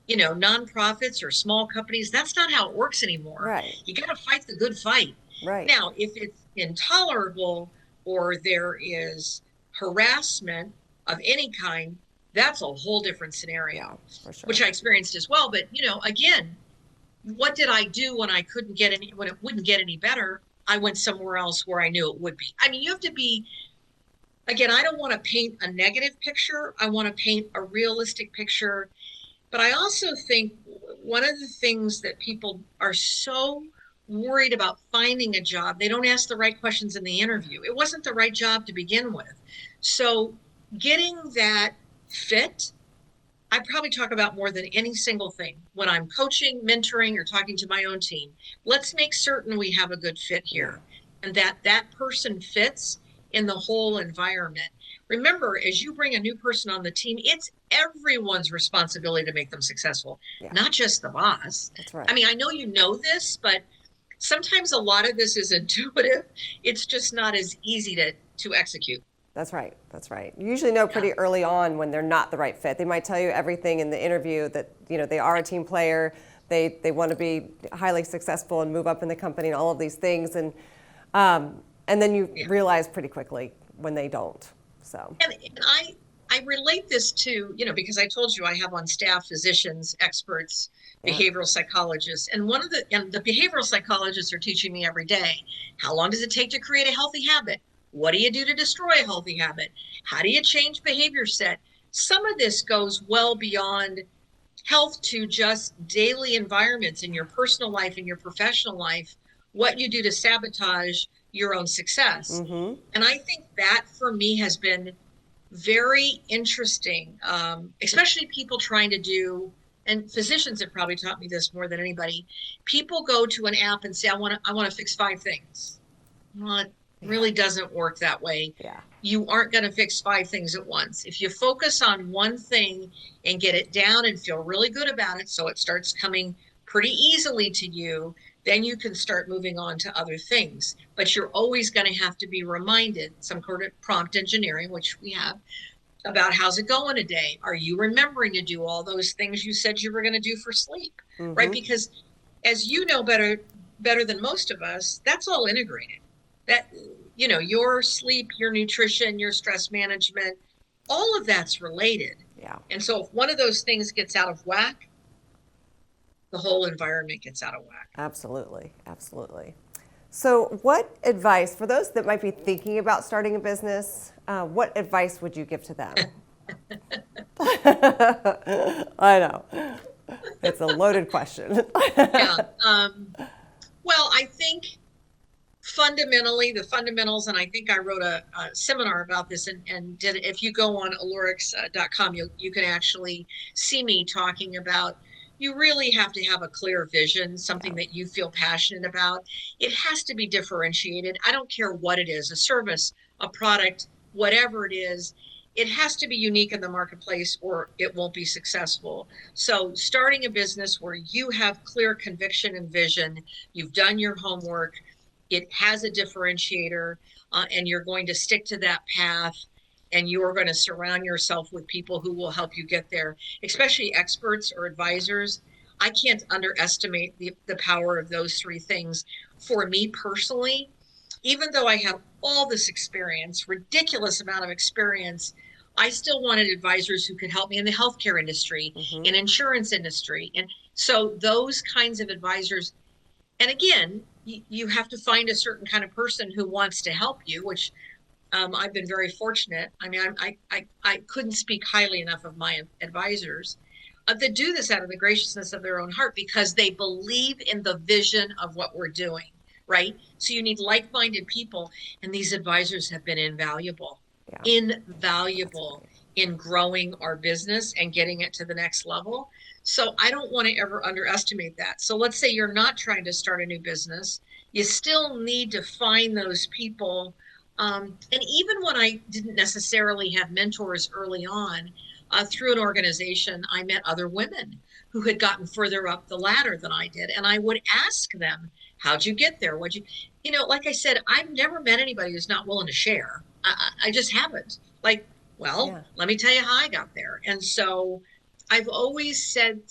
nonprofits or small companies, that's not how it works anymore.
Right.
You got to fight the good fight.
Right.
Now, if it's intolerable or there is harassment of any kind, that's a whole different scenario,
for sure.
which I experienced as well. But, again, what did I do when it wouldn't get any better? I went somewhere else where I knew it would be. I mean, you have to be, again, I don't want to paint a negative picture. I want to paint a realistic picture. But I also think one of the things that people are so worried about finding a job, they don't ask the right questions in the interview. It wasn't the right job to begin with. So getting that fit, I probably talk about more than any single thing when I'm coaching, mentoring, or talking to my own team. Let's make certain we have a good fit here and that person fits in the whole environment. Remember, as you bring a new person on the team, it's everyone's responsibility to make them successful, not just the boss.
That's right.
I mean, I know you know this, but sometimes a lot of this is intuitive. It's just not as easy to execute.
That's right. That's right. You usually know pretty early on when they're not the right fit. They might tell you everything in the interview that, they are a team player. They want to be highly successful and move up in the company and all of these things. And then you realize pretty quickly when they don't. So.
And I relate this to, because I told you I have on staff physicians, experts, behavioral psychologists, and the behavioral psychologists are teaching me every day, how long does it take to create a healthy habit? What do you do to destroy a healthy habit? How do you change behavior set? Some of this goes well beyond health to just daily environments in your personal life and your professional life, what you do to sabotage your own success. And I think that for me has been very interesting, especially people trying to do, and physicians have probably taught me this more than anybody. People go to an app and say, I want to fix 5 things. Well, it really doesn't work that way.
Yeah.
You aren't going to fix 5 things at once. If you focus on one thing and get it down and feel really good about it, so it starts coming pretty easily to you, then you can start moving on to other things. But you're always going to have to be reminded, some kind of prompt engineering, which we have, about how's it going today? Are you remembering to do all those things you said you were going to do for sleep? Right? Because as you know better than most of us, that's all integrated. That, your sleep, your nutrition, your stress management, all of that's related.
Yeah.
And so if one of those things gets out of whack, the whole environment gets out of whack.
Absolutely. Absolutely. So what advice, for those that might be thinking about starting a business, what advice would you give to them? I know. It's a loaded question.
Well, I think fundamentally, the fundamentals, and I think I wrote a seminar about this and did it. If you go on Alurx.com, you can actually see me talking about, you really have to have a clear vision, something that you feel passionate about. It has to be differentiated. I don't care what it is, a service, a product, whatever it is. it has to be unique in the marketplace or it won't be successful. So starting a business where you have clear conviction and vision, you've done your homework, it has a differentiator, and you're going to stick to that path, and you're going to surround yourself with people who will help you get there, especially experts or advisors. I can't underestimate the power of those three things. For me personally, even though I have all this experience, ridiculous amount of experience, I still wanted advisors who could help me in the healthcare industry, in insurance industry. And so those kinds of advisors, and again, you have to find a certain kind of person who wants to help you, which I've been very fortunate. I mean, I couldn't speak highly enough of my advisors that do this out of the graciousness of their own heart because they believe in the vision of what we're doing, right? So you need like-minded people, and these advisors have been invaluable in growing our business and getting it to the next level. So I don't want to ever underestimate that. So let's say you're not trying to start a new business. You still need to find those people. And even when I didn't necessarily have mentors early on, through an organization, I met other women who had gotten further up the ladder than I did. And I would ask them, how'd you get there? Like I said, I've never met anybody who's not willing to share. I just haven't. Let me tell you how I got there. And so I've always said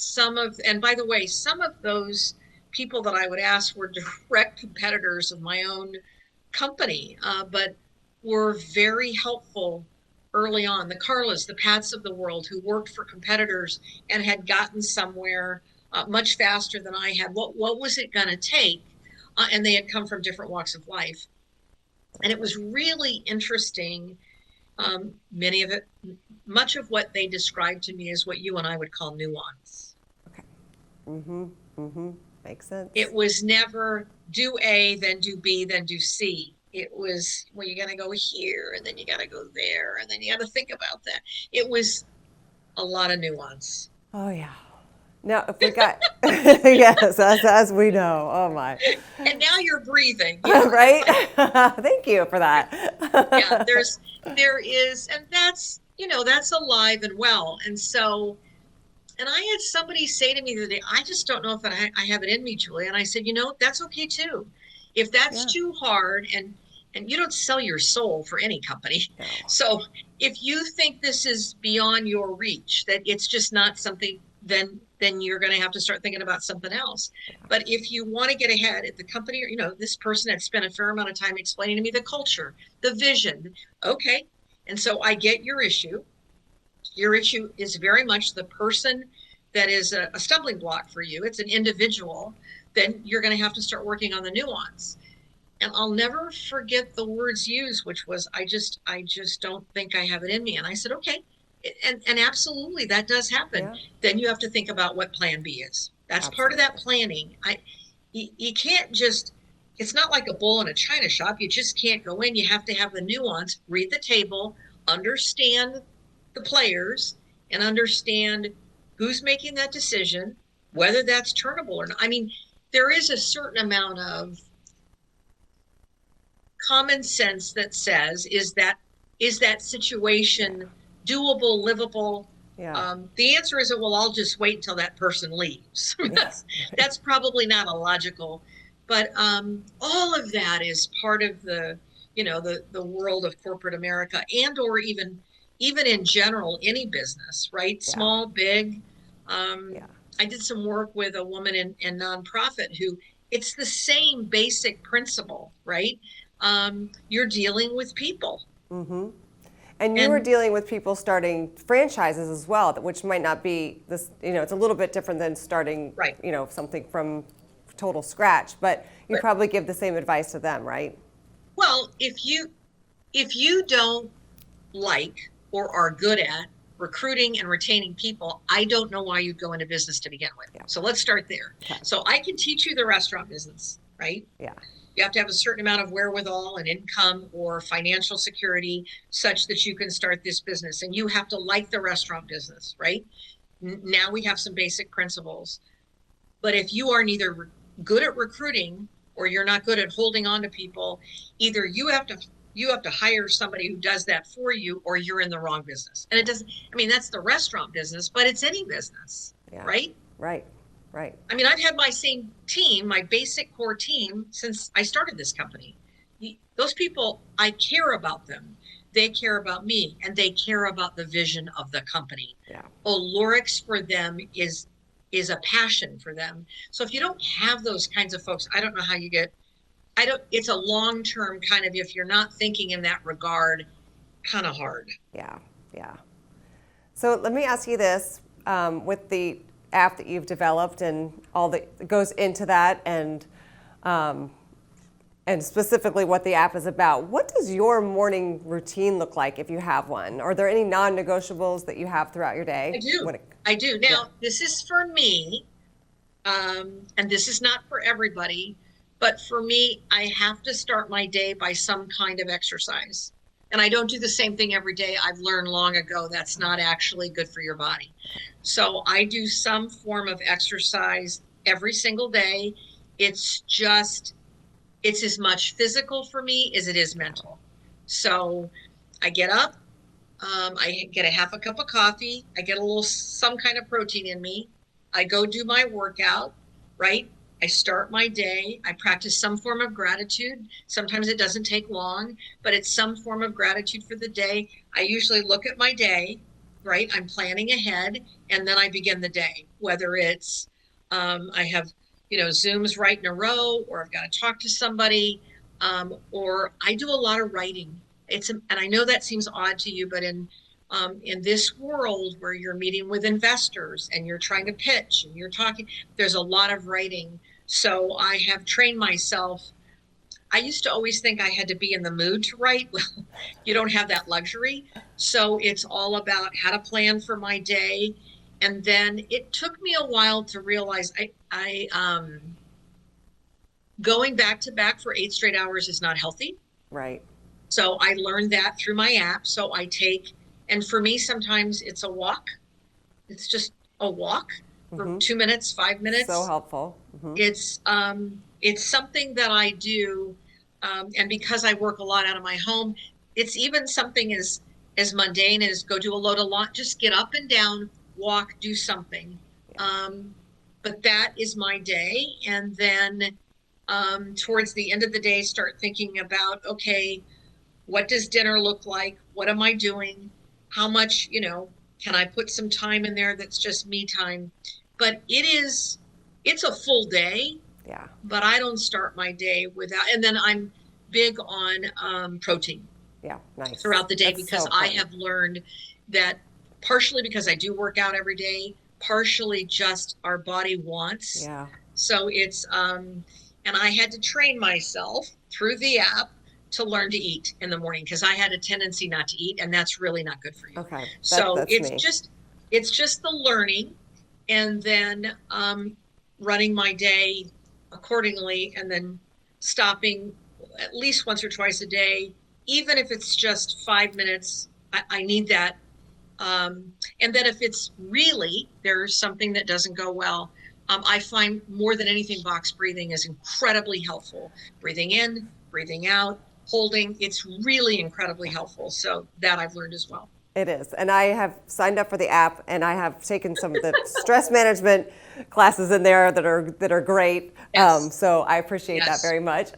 and by the way, some of those people that I would ask were direct competitors of my own company, but were very helpful early on. The Carlas, the Pats of the world who worked for competitors and had gotten somewhere much faster than I had. What was it going to take? And they had come from different walks of life. And it was really interesting. Much of what they described to me is what you and I would call nuance.
Okay. Makes sense.
It was never do A, then do B, then do C. It was, well, you got to go here, and then you got to go there, and then you got to think about that. It was a lot of nuance.
Oh, yeah. Now, if we got, yes, as we know. Oh, my.
And now you're breathing.
Right? Thank you for that.
Yeah, there is, and that's alive and well. And so, and I had somebody say to me the other day, I just don't know if I have it in me, Julie. And I said, that's okay too. If that's too hard, and you don't sell your soul for any company.
No.
So if you think this is beyond your reach, that it's just not something, then you're going to have to start thinking about something else. But if you want to get ahead at the company, this person had spent a fair amount of time explaining to me the culture, the vision. Okay. And so I get your issue. Your issue is very much the person that is a stumbling block for you. It's an individual. Then you're going to have to start working on the nuance. And I'll never forget the words used, which was, I just don't think I have it in me. And I said, okay. And absolutely, that does happen. Yeah. Then you have to think about what plan B is. That's part of that planning. You can't just, it's not like a bull in a china shop. You just can't go in. You have to have the nuance, read the table, understand the players, and understand who's making that decision, whether that's turnable or not. I mean, there is a certain amount of common sense that says, is that situation doable, livable?
Yeah.
The answer isn't, well, I'll just wait until that person leaves. That's probably not a logical, but all of that is part of the world of corporate America, and or even in general, any business, right? Yeah. Small, big. I did some work with a woman in nonprofit who, it's the same basic principle, right? You're dealing with people.
Mm-hmm. And you were dealing with people starting franchises as well, which might not be this, it's a little bit different than starting, something from total scratch, but you probably give the same advice to them, right?
Well, if you don't like or are good at recruiting and retaining people, I don't know why you'd go into business to begin with. Yeah. So let's start there. Okay. So I can teach you the restaurant business, right?
Yeah.
You have to have a certain amount of wherewithal and income or financial security such that you can start this business. And you have to like the restaurant business, right? Now we have some basic principles. But if you are neither good at recruiting or you're not good at holding on to people, either you have to You have to hire somebody who does that for you, or you're in the wrong business. And it doesn't, I mean, that's the restaurant business, but it's any business,
Yeah.
right?
Right. Right.
I mean, I've had my same team, my basic core team, since I started this company. Those people, I care about them. They care about me, and they care about the vision of the company.
Yeah.
Alurx for them is a passion for them. So if you don't have those kinds of folks, I don't know how you get, it's a long-term kind of, if you're not thinking in that regard, kind of hard.
Yeah. Yeah. So let me ask you this, with the app that you've developed and all that goes into that, and specifically what the app is about, what does your morning routine look like if you have one? Are there any non-negotiables that you have throughout your day?
I do. Now, This is for me, and this is not for everybody, but for me, I have to start my day by some kind of exercise. And I don't do the same thing every day. I've learned long ago that's not actually good for your body. So I do some form of exercise every single day. It's as much physical for me as it is mental. So I get up, I get a half a cup of coffee, I get some kind of protein in me. I go do my workout, right? I start my day. I practice some form of gratitude. Sometimes it doesn't take long, but it's some form of gratitude for the day. I usually look at my day, right? I'm planning ahead, and then I begin the day, whether it's, I have, Zooms right in a row, or I've got to talk to somebody, or I do a lot of writing. And I know that seems odd to you, but in this world where you're meeting with investors and you're trying to pitch and you're talking, there's a lot of writing. So I have trained myself. I used to always think I had to be in the mood to write. Well, you don't have that luxury. So it's all about how to plan for my day. And then it took me a while to realize going back to back for 8 straight hours is not healthy.
Right.
So I learned that through my app. So and for me, sometimes it's a walk. It's just a walk for 2 minutes, 5 minutes.
So helpful.
It's something that I do. And because I work a lot out of my home, it's even something as mundane as go do a load of laundry, just get up and down, walk, do something.
Yeah.
But that is my day. And then towards the end of the day, start thinking about, okay, what does dinner look like? What am I doing? How much, can I put some time in there that's just me time? But it's a full day.
Yeah.
But I don't start my day without, and then I'm big on protein.
Yeah, nice.
Throughout the day,
That's
because
so
I
important.
have learned that partially because I do work out every day, partially just our body wants.
Yeah.
So it's, and I had to train myself through the app to learn to eat in the morning, because I had a tendency not to eat, and that's really not good for you.
Okay.
So
that's
it's
me.
just the learning, and then running my day accordingly, and then stopping at least once or twice a day, even if it's just 5 minutes. I need that. And then if it's really, there's something that doesn't go well, I find more than anything, box breathing is incredibly helpful. Breathing in, breathing out, holding, it's really incredibly helpful. So that I've learned as well.
It is. And I have signed up for the app, and I have taken some of the stress management classes in there that are great.
Yes.
So I appreciate that
Yes.
very much.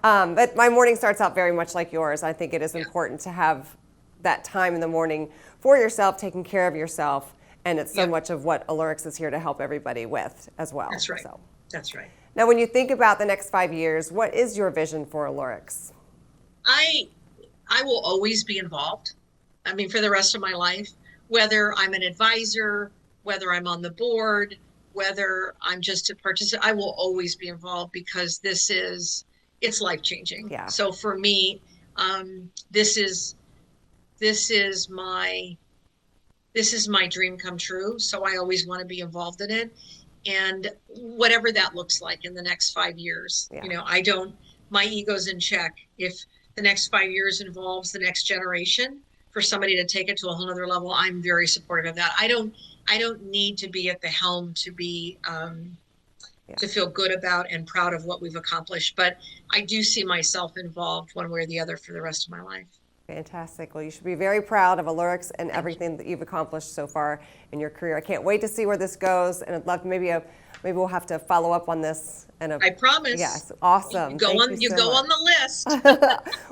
But my morning starts out very much like yours. I think it is important to have that time in the morning for yourself, taking care of yourself. And it's so much of what Alurx is here to help everybody with as well.
That's right.
So.
That's right.
Now, when you think about the next 5 years, what is your vision for Alurx?
I will always be involved. I mean, for the rest of my life, whether I'm an advisor, whether I'm on the board, whether I'm just a participant, I will always be involved, because it's life-changing.
Yeah.
So for me, this is my dream come true. So I always want to be involved in it. And whatever that looks like in the next 5 years, my ego's in check. If the next 5 years involves the next generation, for somebody to take it to a whole nother level, I'm very supportive of that. I don't need to be at the helm to be to feel good about and proud of what we've accomplished. But I do see myself involved one way or the other for the rest of my life.
Fantastic. Well, you should be very proud of Alurx and everything that you've accomplished so far in your career. I can't wait to see where this goes, and I'd love to maybe we'll have to follow up on this.
I promise.
Yes, awesome.
You go on the list.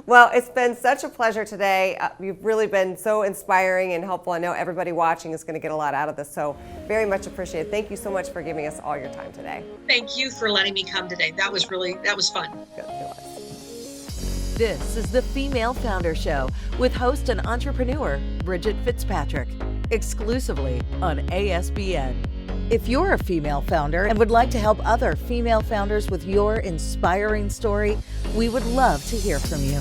Well, it's been such a pleasure today. You've really been so inspiring and helpful. I know everybody watching is going to get a lot out of this, so very much appreciated. Thank you so much for giving us all your time today.
Thank you for letting me come today. That was fun.
Good.
This is the Female Founder Show with host and entrepreneur Bridget Fitzpatrick, exclusively on ASBN. If you're a female founder and would like to help other female founders with your inspiring story, we would love to hear from you.